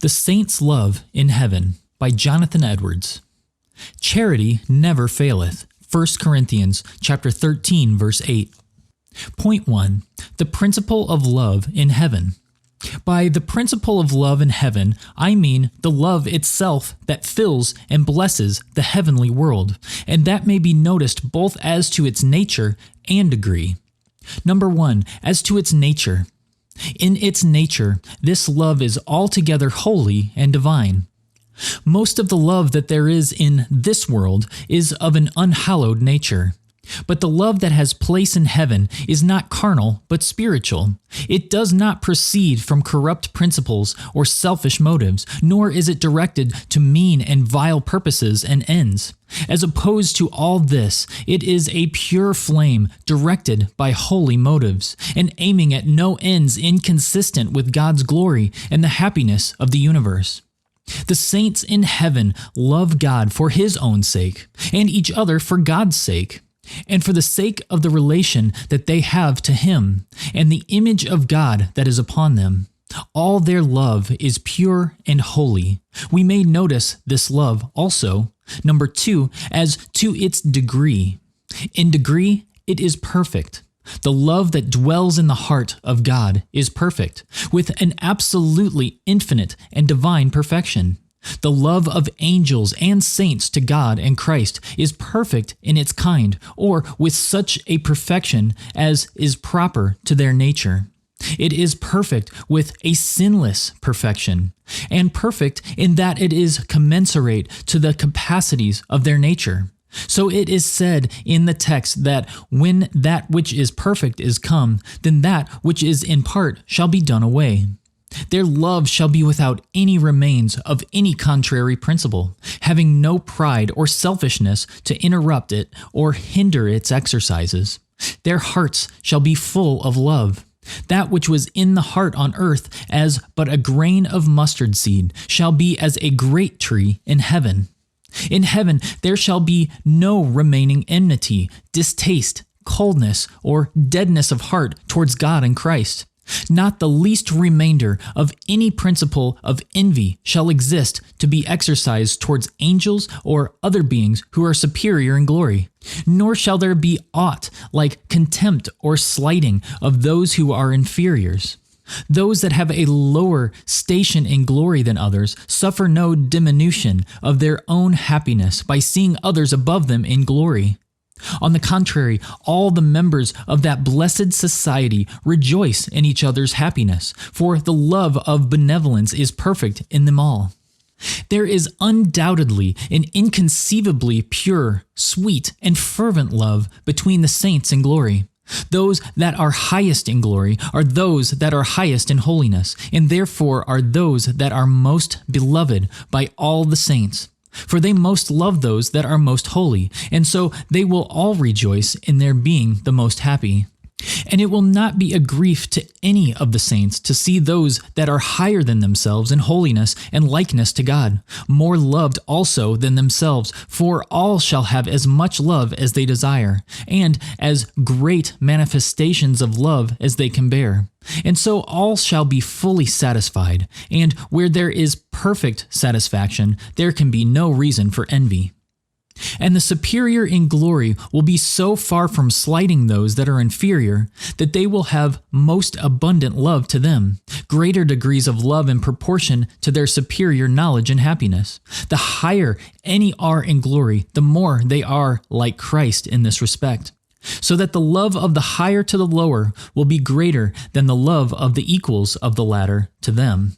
The Saints' Love in Heaven by Jonathan Edwards. Charity never faileth. 1 Corinthians chapter 13, verse 8. Point 1. The principle of love in heaven. By the principle of love in heaven, I mean the love itself that fills and blesses the heavenly world, and that may be noticed both as to its nature and degree. Number 1. As to its nature. In its nature, this love is altogether holy and divine. Most of the love that there is in this world is of an unhallowed nature. But the love that has place in heaven is not carnal, but spiritual. It does not proceed from corrupt principles or selfish motives, nor is it directed to mean and vile purposes and ends. As opposed to all this, it is a pure flame directed by holy motives, and aiming at no ends inconsistent with God's glory and the happiness of the universe. The saints in heaven love God for His own sake, and each other for God's sake, and for the sake of the relation that they have to Him, and the image of God that is upon them. All their love is pure and holy. We may notice this love also, number 2, as to its degree. In degree, it is perfect. The love that dwells in the heart of God is perfect, with an absolutely infinite and divine perfection. The love of angels and saints to God and Christ is perfect in its kind, or with such a perfection as is proper to their nature. It is perfect with a sinless perfection, and perfect in that it is commensurate to the capacities of their nature. So it is said in the text that when that which is perfect is come, then that which is in part shall be done away. Their love shall be without any remains of any contrary principle, having no pride or selfishness to interrupt it or hinder its exercises. Their hearts shall be full of love. That which was in the heart on earth as but a grain of mustard seed shall be as a great tree in heaven. In heaven there shall be no remaining enmity, distaste, coldness, or deadness of heart towards God and Christ. Not the least remainder of any principle of envy shall exist to be exercised towards angels or other beings who are superior in glory. Nor shall there be aught like contempt or slighting of those who are inferiors. Those that have a lower station in glory than others suffer no diminution of their own happiness by seeing others above them in glory. On the contrary, all the members of that blessed society rejoice in each other's happiness, for the love of benevolence is perfect in them all. There is undoubtedly an inconceivably pure, sweet, and fervent love between the saints in glory. Those that are highest in glory are those that are highest in holiness, and therefore are those that are most beloved by all the saints. For they most love those that are most holy, and so they will all rejoice in their being the most happy. And it will not be a grief to any of the saints to see those that are higher than themselves in holiness and likeness to God, more loved also than themselves, for all shall have as much love as they desire, and as great manifestations of love as they can bear. And so all shall be fully satisfied, and where there is perfect satisfaction, there can be no reason for envy. And the superior in glory will be so far from slighting those that are inferior that they will have most abundant love to them, greater degrees of love in proportion to their superior knowledge and happiness. The higher any are in glory, the more they are like Christ in this respect. So that the love of the higher to the lower will be greater than the love of the equals of the latter to them.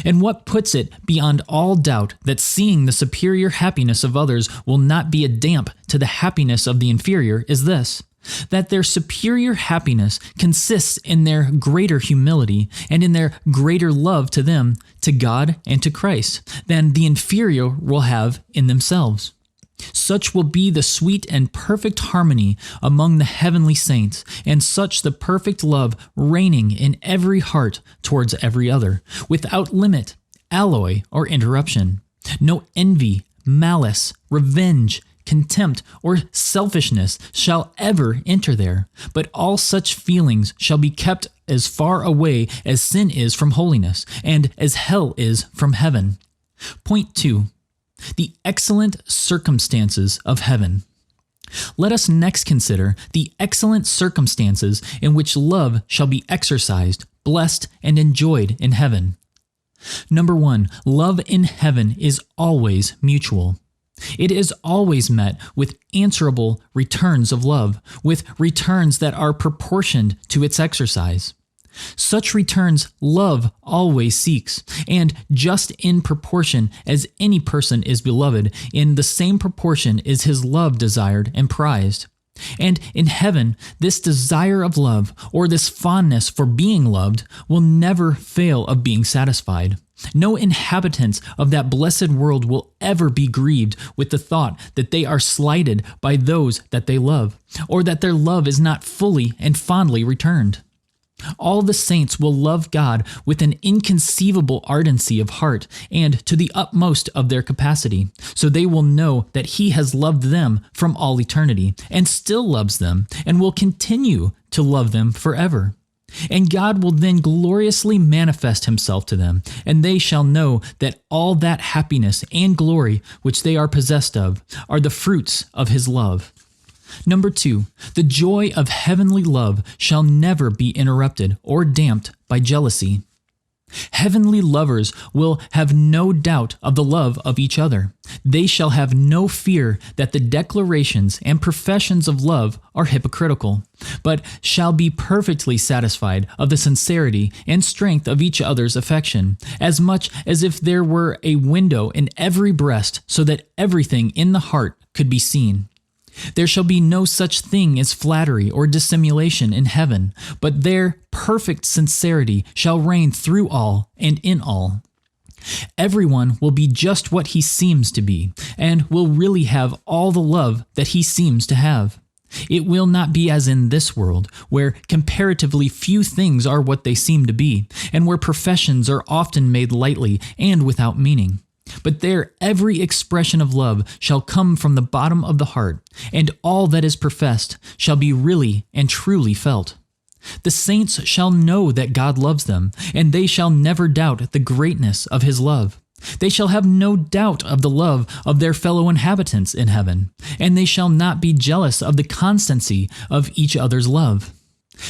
And what puts it beyond all doubt that seeing the superior happiness of others will not be a damp to the happiness of the inferior is this, that their superior happiness consists in their greater humility and in their greater love to them, to God and to Christ, than the inferior will have in themselves. Such will be the sweet and perfect harmony among the heavenly saints, and such the perfect love reigning in every heart towards every other, without limit, alloy, or interruption. No envy, malice, revenge, contempt, or selfishness shall ever enter there, but all such feelings shall be kept as far away as sin is from holiness, and as hell is from heaven. Point 2. The excellent circumstances of heaven. Let us next consider the excellent circumstances in which love shall be exercised, blessed, and enjoyed in heaven. Number 1, love in heaven is always mutual. It is always met with answerable returns of love, with returns that are proportioned to its exercise. Such returns love always seeks, and just in proportion as any person is beloved, in the same proportion is his love desired and prized. And in heaven, this desire of love, or this fondness for being loved, will never fail of being satisfied. No inhabitants of that blessed world will ever be grieved with the thought that they are slighted by those that they love, or that their love is not fully and fondly returned. All the saints will love God with an inconceivable ardency of heart and to the utmost of their capacity, so they will know that He has loved them from all eternity, and still loves them, and will continue to love them forever. And God will then gloriously manifest Himself to them, and they shall know that all that happiness and glory which they are possessed of are the fruits of His love. Number 2, the joy of heavenly love shall never be interrupted or damped by jealousy. Heavenly lovers will have no doubt of the love of each other. They shall have no fear that the declarations and professions of love are hypocritical, but shall be perfectly satisfied of the sincerity and strength of each other's affection, as much as if there were a window in every breast so that everything in the heart could be seen. There shall be no such thing as flattery or dissimulation in heaven, but there perfect sincerity shall reign through all and in all. Everyone will be just what he seems to be, and will really have all the love that he seems to have. It will not be as in this world, where comparatively few things are what they seem to be, and where professions are often made lightly and without meaning. But there every expression of love shall come from the bottom of the heart, and all that is professed shall be really and truly felt. The saints shall know that God loves them, and they shall never doubt the greatness of His love. They shall have no doubt of the love of their fellow inhabitants in heaven, and they shall not be jealous of the constancy of each other's love.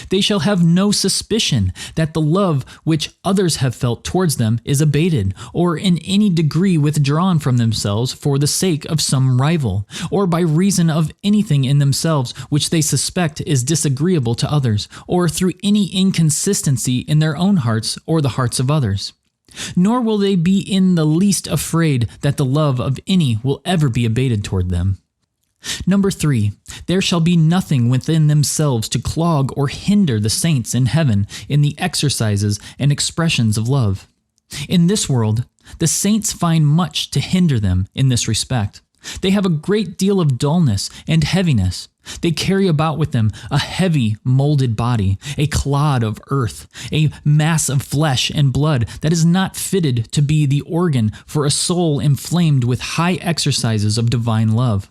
They shall have no suspicion that the love which others have felt towards them is abated, or in any degree withdrawn from themselves for the sake of some rival, or by reason of anything in themselves which they suspect is disagreeable to others, or through any inconsistency in their own hearts or the hearts of others. Nor will they be in the least afraid that the love of any will ever be abated toward them. Number 3, there shall be nothing within themselves to clog or hinder the saints in heaven in the exercises and expressions of love. In this world, the saints find much to hinder them in this respect. They have a great deal of dullness and heaviness. They carry about with them a heavy, molded body, a clod of earth, a mass of flesh and blood that is not fitted to be the organ for a soul inflamed with high exercises of divine love,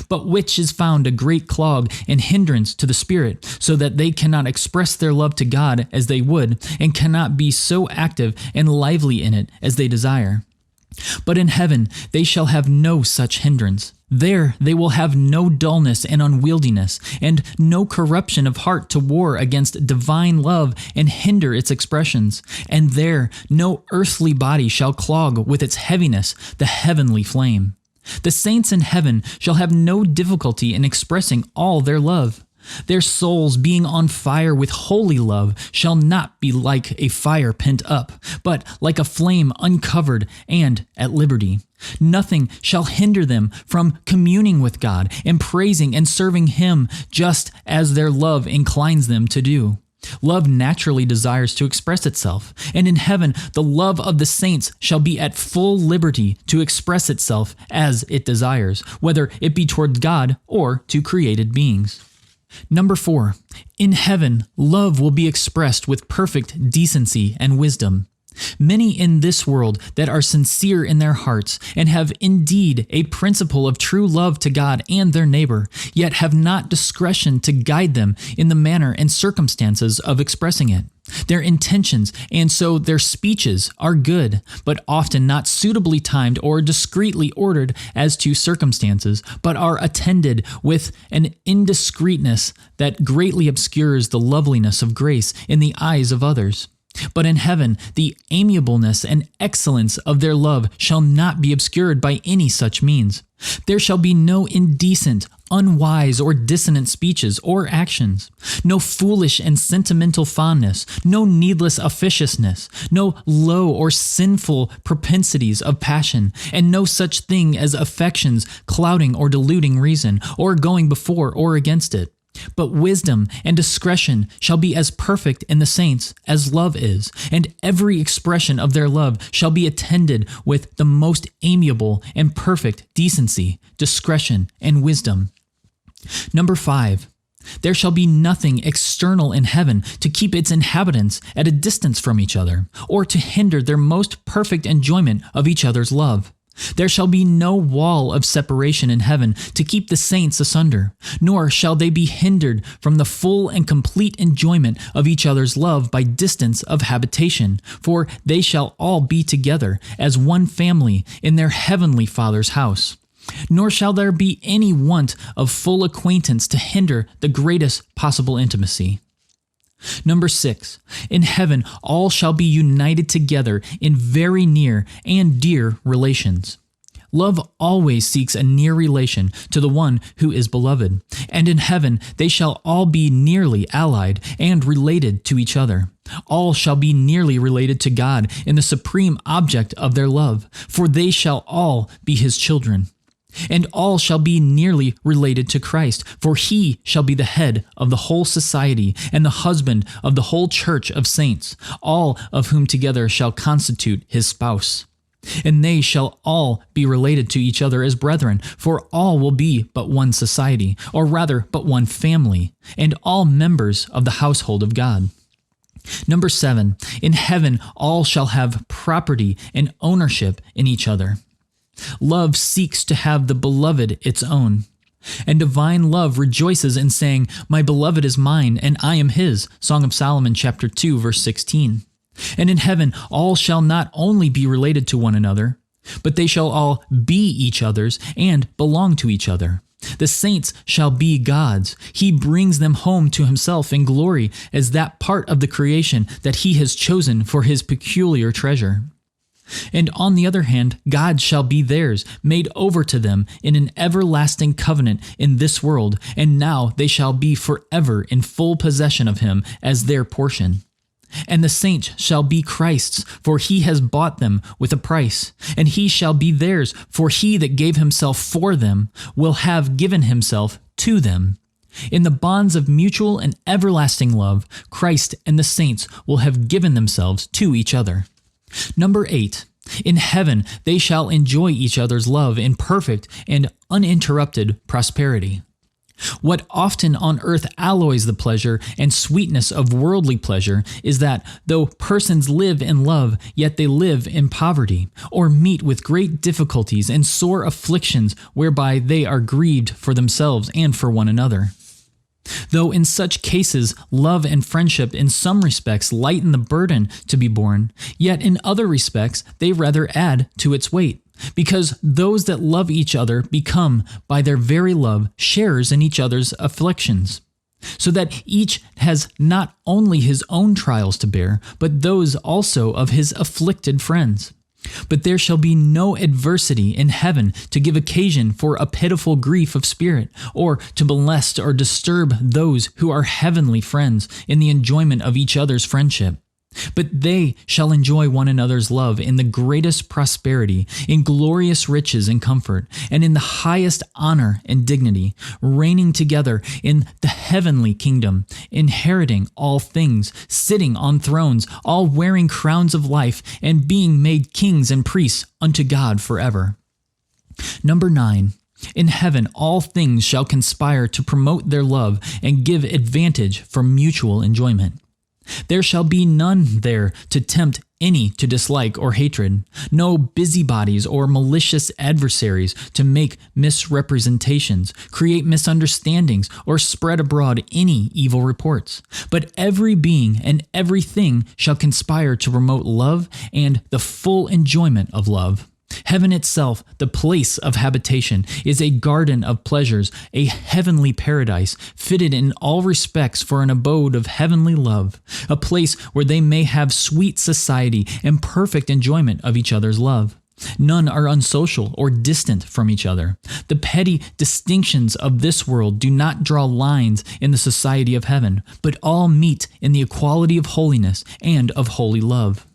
but which is found a great clog and hindrance to the Spirit, so that they cannot express their love to God as they would, and cannot be so active and lively in it as they desire. But in heaven they shall have no such hindrance. There they will have no dullness and unwieldiness, and no corruption of heart to war against divine love and hinder its expressions. And there no earthly body shall clog with its heaviness the heavenly flame. The saints in heaven shall have no difficulty in expressing all their love. Their souls, being on fire with holy love, shall not be like a fire pent up, but like a flame uncovered and at liberty. Nothing shall hinder them from communing with God and praising and serving Him just as their love inclines them to do. Love naturally desires to express itself, and in heaven the love of the saints shall be at full liberty to express itself as it desires, whether it be toward God or to created beings. Number 4, in heaven love will be expressed with perfect decency and wisdom. Many in this world that are sincere in their hearts and have indeed a principle of true love to God and their neighbor, yet have not discretion to guide them in the manner and circumstances of expressing it. Their intentions and so their speeches are good, but often not suitably timed or discreetly ordered as to circumstances, but are attended with an indiscreetness that greatly obscures the loveliness of grace in the eyes of others. But in heaven, the amiableness and excellence of their love shall not be obscured by any such means. There shall be no indecent, unwise, or dissonant speeches or actions, no foolish and sentimental fondness, no needless officiousness, no low or sinful propensities of passion, and no such thing as affections clouding or diluting reason, or going before or against it. But wisdom and discretion shall be as perfect in the saints as love is, and every expression of their love shall be attended with the most amiable and perfect decency, discretion, and wisdom. Number 5. There shall be nothing external in heaven to keep its inhabitants at a distance from each other, or to hinder their most perfect enjoyment of each other's love. There shall be no wall of separation in heaven to keep the saints asunder, nor shall they be hindered from the full and complete enjoyment of each other's love by distance of habitation, for they shall all be together as one family in their heavenly Father's house. Nor shall there be any want of full acquaintance to hinder the greatest possible intimacy. Number 6. In heaven, all shall be united together in very near and dear relations. Love always seeks a near relation to the one who is beloved, and in heaven they shall all be nearly allied and related to each other. All shall be nearly related to God in the supreme object of their love, for they shall all be His children. And all shall be nearly related to Christ, for He shall be the head of the whole society and the husband of the whole church of saints, all of whom together shall constitute His spouse. And they shall all be related to each other as brethren, for all will be but one society, or rather but one family, and all members of the household of God. Number 7. In heaven all shall have property and ownership in each other. Love seeks to have the beloved its own. And divine love rejoices in saying, "My beloved is mine, and I am his." Song of Solomon, chapter 2, verse 16. And in heaven all shall not only be related to one another, but they shall all be each other's and belong to each other. The saints shall be God's. He brings them home to Himself in glory as that part of the creation that He has chosen for His peculiar treasure. And on the other hand, God shall be theirs, made over to them in an everlasting covenant in this world, and now they shall be forever in full possession of Him as their portion. And the saints shall be Christ's, for He has bought them with a price, and He shall be theirs, for He that gave Himself for them will have given Himself to them. In the bonds of mutual and everlasting love, Christ and the saints will have given themselves to each other. Number 8. In heaven they shall enjoy each other's love in perfect and uninterrupted prosperity. What often on earth alloys the pleasure and sweetness of worldly pleasure is that, though persons live in love, yet they live in poverty, or meet with great difficulties and sore afflictions whereby they are grieved for themselves and for one another. Though in such cases love and friendship in some respects lighten the burden to be borne, yet in other respects they rather add to its weight, because those that love each other become, by their very love, sharers in each other's afflictions, so that each has not only his own trials to bear, but those also of his afflicted friends. But there shall be no adversity in heaven to give occasion for a pitiful grief of spirit, or to molest or disturb those who are heavenly friends in the enjoyment of each other's friendship. But they shall enjoy one another's love in the greatest prosperity, in glorious riches and comfort, and in the highest honor and dignity, reigning together in the heavenly kingdom, inheriting all things, sitting on thrones, all wearing crowns of life, and being made kings and priests unto God forever. Number 9. In heaven all things shall conspire to promote their love and give advantage for mutual enjoyment. There shall be none there to tempt any to dislike or hatred, no busybodies or malicious adversaries to make misrepresentations, create misunderstandings, or spread abroad any evil reports. But every being and everything shall conspire to promote love and the full enjoyment of love. Heaven itself, the place of habitation, is a garden of pleasures, a heavenly paradise, fitted in all respects for an abode of heavenly love, a place where they may have sweet society and perfect enjoyment of each other's love. None are unsocial or distant from each other. The petty distinctions of this world do not draw lines in the society of heaven, but all meet in the equality of holiness and of holy love.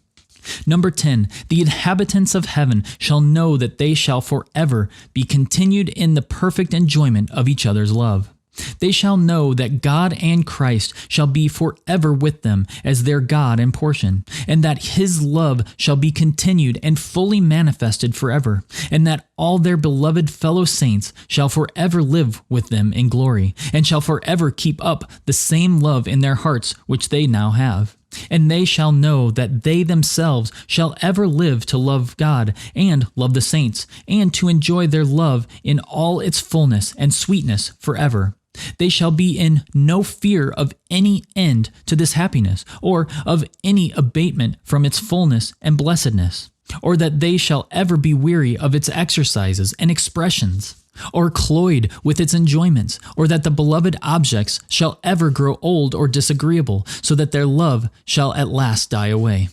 Number 10, the inhabitants of heaven shall know that they shall forever be continued in the perfect enjoyment of each other's love. They shall know that God and Christ shall be forever with them as their God and portion, and that His love shall be continued and fully manifested forever, and that all their beloved fellow saints shall forever live with them in glory, and shall forever keep up the same love in their hearts which they now have. And they shall know that they themselves shall ever live to love God and love the saints, and to enjoy their love in all its fullness and sweetness forever. They shall be in no fear of any end to this happiness, or of any abatement from its fullness and blessedness, or that they shall ever be weary of its exercises and expressions, or cloyed with its enjoyments, or that the beloved objects shall ever grow old or disagreeable, so that their love shall at last die away.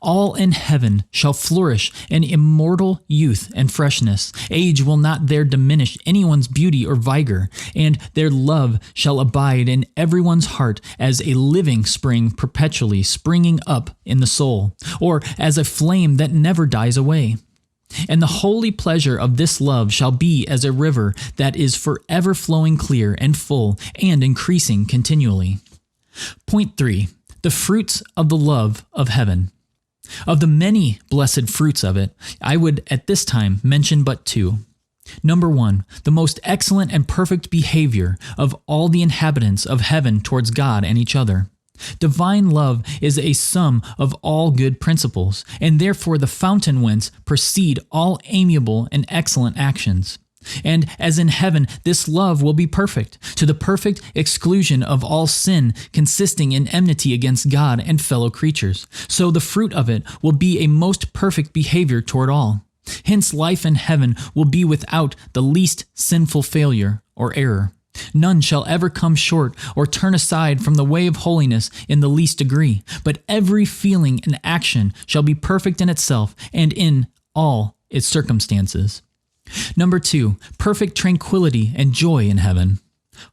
All in heaven shall flourish in immortal youth and freshness. Age will not there diminish anyone's beauty or vigor, and their love shall abide in everyone's heart as a living spring perpetually springing up in the soul, or as a flame that never dies away. And the holy pleasure of this love shall be as a river that is forever flowing clear and full and increasing continually. Point 3. The fruits of the love of heaven. Of the many blessed fruits of it, I would at this time mention but 2. Number 1, the most excellent and perfect behavior of all the inhabitants of heaven towards God and each other. Divine love is a sum of all good principles, and therefore the fountain whence proceed all amiable and excellent actions. And as in heaven, this love will be perfect, to the perfect exclusion of all sin consisting in enmity against God and fellow creatures. So the fruit of it will be a most perfect behavior toward all. Hence life in heaven will be without the least sinful failure or error. None shall ever come short or turn aside from the way of holiness in the least degree, but every feeling and action shall be perfect in itself and in all its circumstances. Number 2, perfect tranquillity and joy in heaven.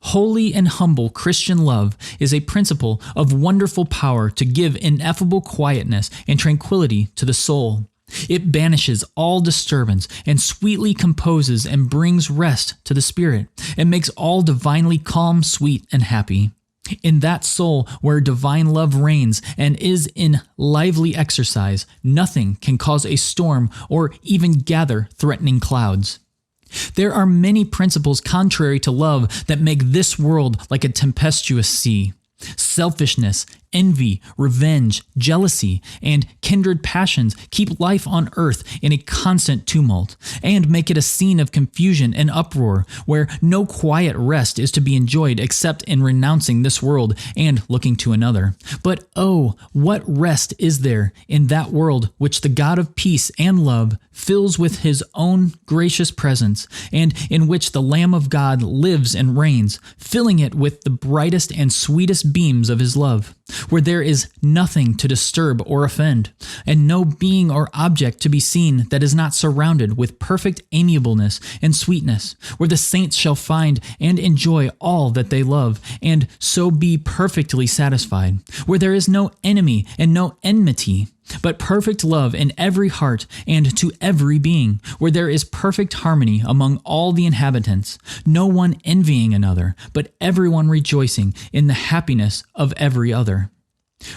Holy and humble Christian love is a principle of wonderful power to give ineffable quietness and tranquility to the soul. It banishes all disturbance and sweetly composes and brings rest to the spirit, and makes all divinely calm, sweet, and happy. In that soul where divine love reigns and is in lively exercise, nothing can cause a storm or even gather threatening clouds. There are many principles contrary to love that make this world like a tempestuous sea. Selfishness, envy, revenge, jealousy, and kindred passions keep life on earth in a constant tumult, and make it a scene of confusion and uproar, where no quiet rest is to be enjoyed except in renouncing this world and looking to another. But oh, what rest is there in that world which the God of peace and love fills with His own gracious presence, and in which the Lamb of God lives and reigns, filling it with the brightest and sweetest beams of His love, where there is nothing to disturb or offend, and no being or object to be seen that is not surrounded with perfect amiableness and sweetness, where the saints shall find and enjoy all that they love, and so be perfectly satisfied, where there is no enemy and no enmity, but perfect love in every heart and to every being, where there is perfect harmony among all the inhabitants, no one envying another, but everyone rejoicing in the happiness of every other,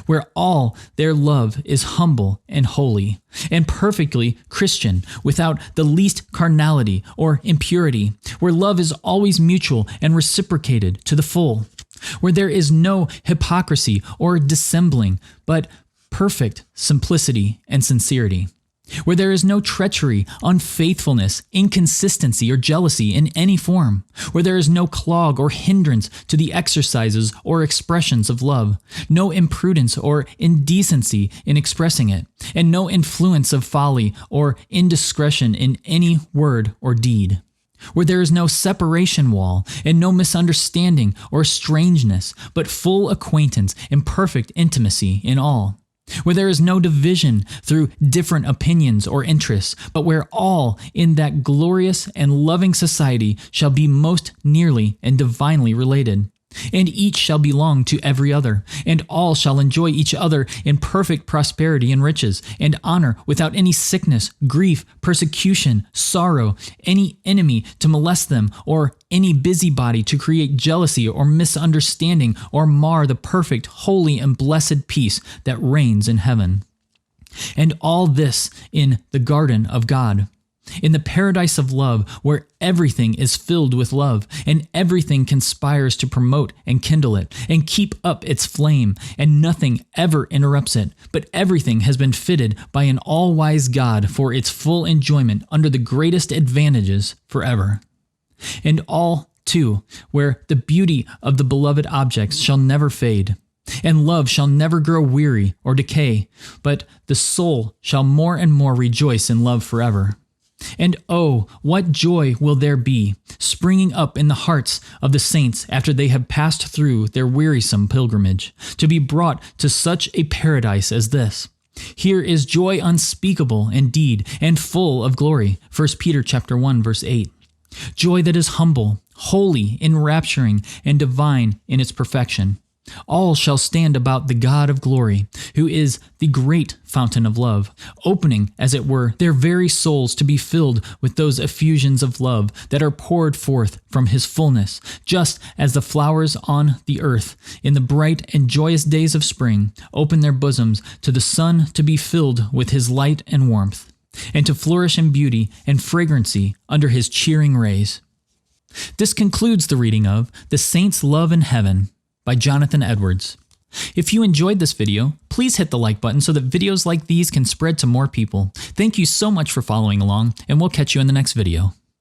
where all their love is humble and holy, and perfectly Christian, without the least carnality or impurity, where love is always mutual and reciprocated to the full, where there is no hypocrisy or dissembling, but perfect simplicity and sincerity, where there is no treachery, unfaithfulness, inconsistency, or jealousy in any form, where there is no clog or hindrance to the exercises or expressions of love, no imprudence or indecency in expressing it, and no influence of folly or indiscretion in any word or deed, where there is no separation wall and no misunderstanding or strangeness, but full acquaintance and perfect intimacy in all, where there is no division through different opinions or interests, but where all in that glorious and loving society shall be most nearly and divinely related, and each shall belong to every other, and all shall enjoy each other in perfect prosperity and riches, and honor without any sickness, grief, persecution, sorrow, any enemy to molest them, or any busybody to create jealousy or misunderstanding, or mar the perfect, holy, and blessed peace that reigns in heaven. And all this in the garden of God, in the paradise of love, where everything is filled with love, and everything conspires to promote and kindle it, and keep up its flame, and nothing ever interrupts it, but everything has been fitted by an all-wise God for its full enjoyment under the greatest advantages forever. And all, too, where the beauty of the beloved objects shall never fade, and love shall never grow weary or decay, but the soul shall more and more rejoice in love forever. And oh, what joy will there be, springing up in the hearts of the saints after they have passed through their wearisome pilgrimage, to be brought to such a paradise as this. Here is joy unspeakable indeed, and full of glory. 1 Peter chapter 1, verse 8. Joy that is humble, holy, enrapturing, and divine in its perfection. All shall stand about the God of glory, who is the great fountain of love, opening, as it were, their very souls to be filled with those effusions of love that are poured forth from his fullness, just as the flowers on the earth, in the bright and joyous days of spring, open their bosoms to the sun to be filled with his light and warmth, and to flourish in beauty and fragrancy under his cheering rays. This concludes the reading of The Saints' Love in Heaven by Jonathan Edwards. If you enjoyed this video, please hit the like button so that videos like these can spread to more people. Thank you so much for following along, and we'll catch you in the next video.